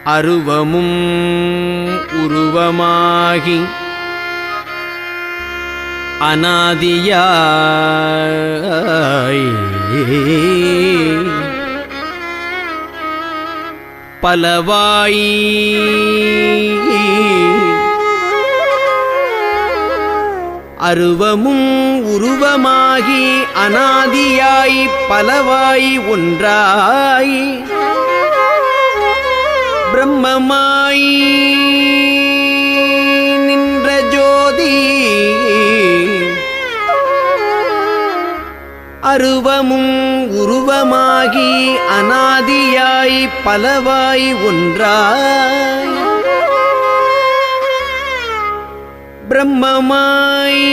அருவமும் உருவமாகி அநாதியாய் பலவாய் அருவமும் உருவமாகி அநாதியாய் பலவாய் ஒன்றாய் பிரம்மமாய் நின்ற ஜோதி அருவமும் உருவமாகி அநாதியாய் பலவாய் ஒன்றாய் பிரம்மமாய்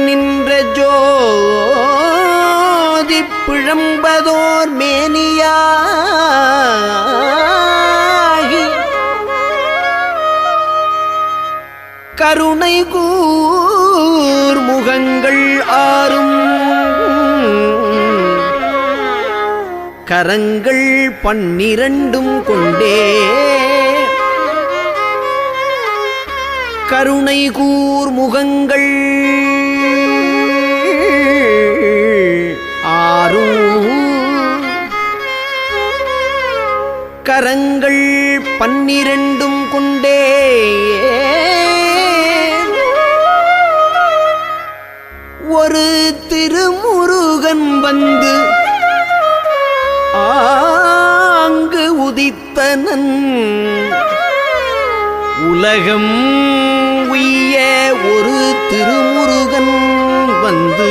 நின்ற ஜோதி பிழம்பதோர் மேனியாகி கருணை கூர் முகங்கள் ஆறும் கரங்கள் 12 கொண்டே கருணை கூர் முகங்கள் ஆறும் கரங்கள் 12 கொண்டே ஒரு திருமுருகன் வந்து ஆங்கு உதித்தனன் உலகம் உய்ய ஒரு திருமுருகன் வந்து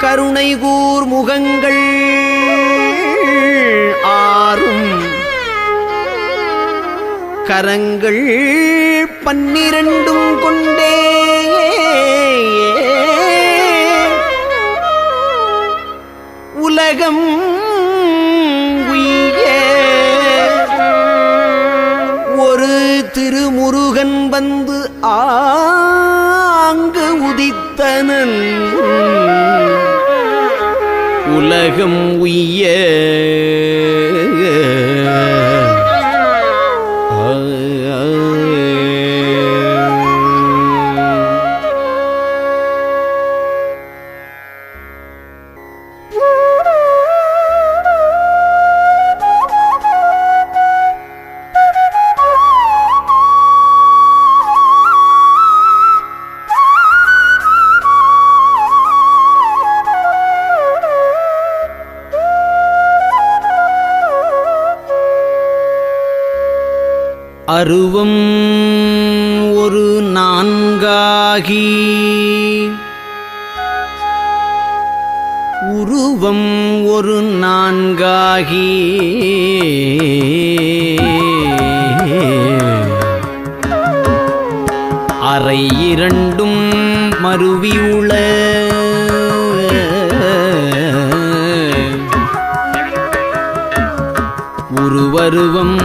கருணை கூர் முகங்கள் ஆறும் கரங்கள் 12 கொண்டே உலகம் உய்ய ஒரு திருமுருகன் வந்து ஆங்கு உதித்தனன் உலகம் உய்ய அருவம் ஒரு 4ஆகி உருவம் ஒரு 4ஆகி அறை 2 மருவியுள உருவருவம்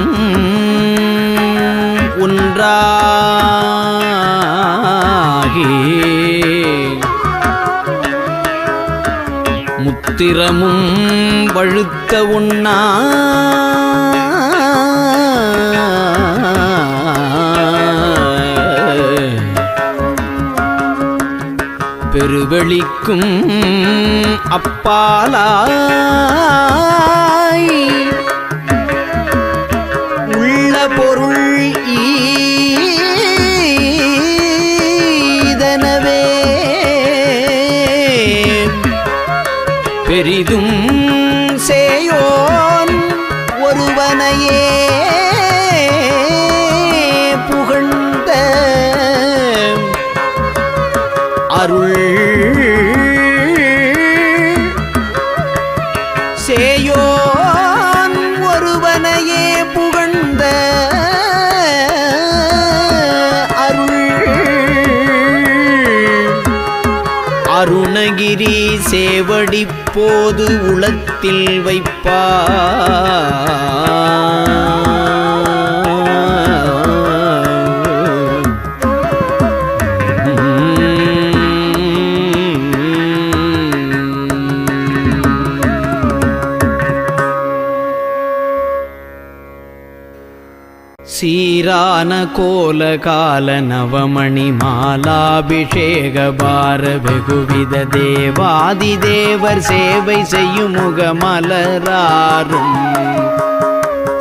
ஒன்றாகி முத்திரமும் வழுத்த ஒண்ணா பெருவெளிக்கும் அப்பாலாய் உள்ள பொருள் ஈதனவே பெரிதும் சேயோன் ஒருவனையே புகழ்ந்த அருள் சேயோன் ஒருவனையே புகழ்ந்த அருணகிரி சேவடி போது உளத்தில் வைப்பார் சீரான கோல கால நவமணி மாலாபிஷேக பார வெகுவித தேவாதி தேவர் சேவை செய்யும் முகமலராரும்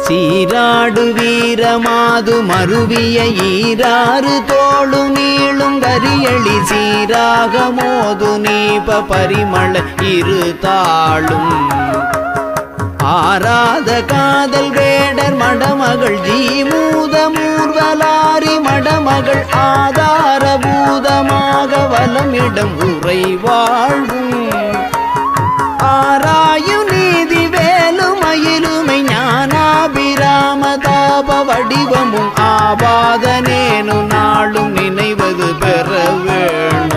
சீராடு வீரமாது மருவிய ஈராறு தோளு நீளும் கரியளி சீராக மோது நீப பரிமள இரு தாளும் ஆராத காதல் வேடர் மடமகள் ஜீமூத மூர்வலாரி மடமகள் ஆதார பூதமாக வலமிடம் உரை வாழ்வும் ஆராயு நீதி வேலுமயிலுமை ஞானாபிராமதாப வடிவமும் ஆபாதனேனு நாளும் நினைவது பெற வேணும்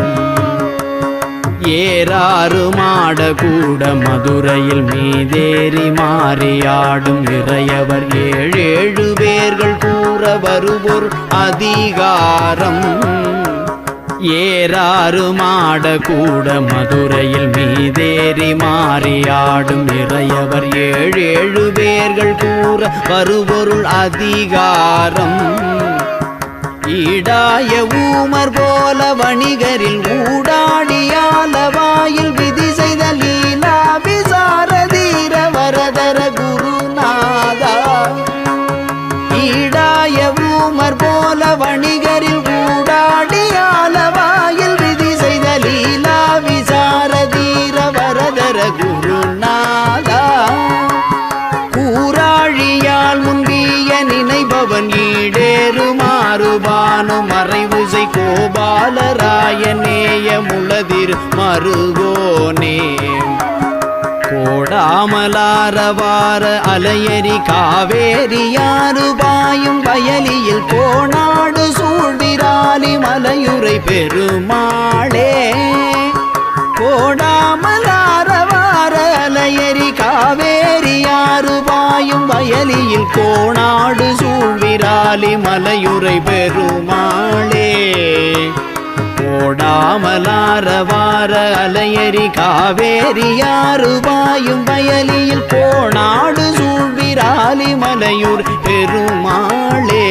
ஏறாறு மாட கூட மதுரையில் மீதேறி மாறியாடும் இறையவர் ஏழேழு பேர்கள் கூற வருவோர் அதிகாரம் ஏறாறு மாட கூட மதுரையில் மீதேறி மாறியாடும் இறையவர் ஏழேழு பேர்கள் கூற வருபொருள் அதிகாரம் ஈடாய ஊமர் போல வணிகரில் ஊடாடியாலவாயில் விதி செய்த லீலா விசாரதீர வரதர குருநாதா ஈடாய ஊமர் போல வணிகரில் ஊடாடியாலவாயில் விதி செய்த லீலா விசாரதீர வரதர குருநாதா கூராழியால் முன்பிய நினைபவன் ஈடேறு மாறுபானு மறைவுசை கோபாலராயநேய முளதிர் மருகோனே கோடாமலாரவார அலையரி காவேரியாறு பாயும் வயலியில் கோணாடு சூழ்விராலி மலையுரை பெருமாளே கோடாமலாரவார அலையரி காவேரியாறு பாயும் வயலியில் கோணாடு சூழ்விராலி மலையுரை பெருமாளே கோடாமலாரவார அலையரி காவேரியாறு பாயும் வயலியில் கோணாடு சூழ்விராலி மலையுர் பெருமாளே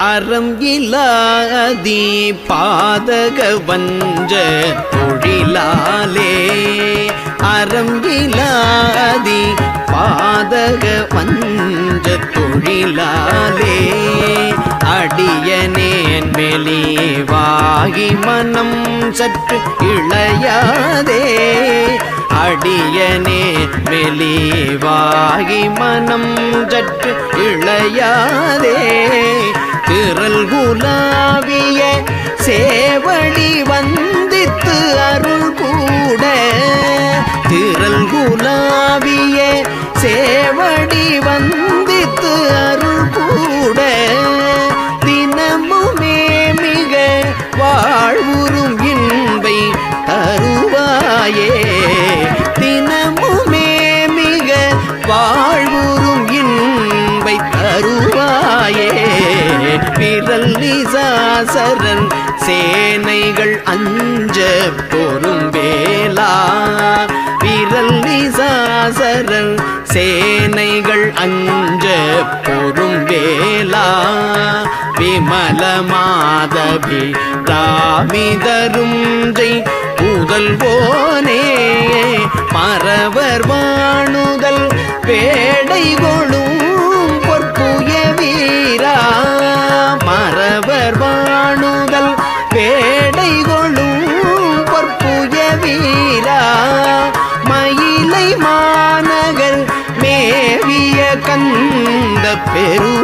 அறம் இலாதி பாதக வஞ்ச தொழிலாலே அறம் இலாதி பாதக வஞ்ச தொழிலாலே அடியனேன் மெலிவாகி மனம் சற்று இளையாதே அடியனே மெலிவாகி மனம் சற்று இளையாதே திரள் குலாவிய சேவடி வந்தித்து அருள் கூட திரள் குலாவிய சேவடி வந்தித்து அருள் கூட தினமுமே மிக வாழ்வுறும் இன்பை தருவாயே தினமுமே மிக வாழ்வுறும் இன்பை தருவாயே விரல் நிசாசரன் சேனைகள் அஞ்ச பொறும் வேலா விரல் நிசாசரன் சேனைகள் அஞ்ச பொறும் வேலா விமல மாதவி ராமிதரும் ஜெய் புதல்வோனே மறவர் வாணுதல் பேடை கொளும் பொற்புய வீரா மறவர் வாணுதல் பேடை கொளும் பொற்புய வீரா மயிலை மாநகர் மேவிய கந்த பெரு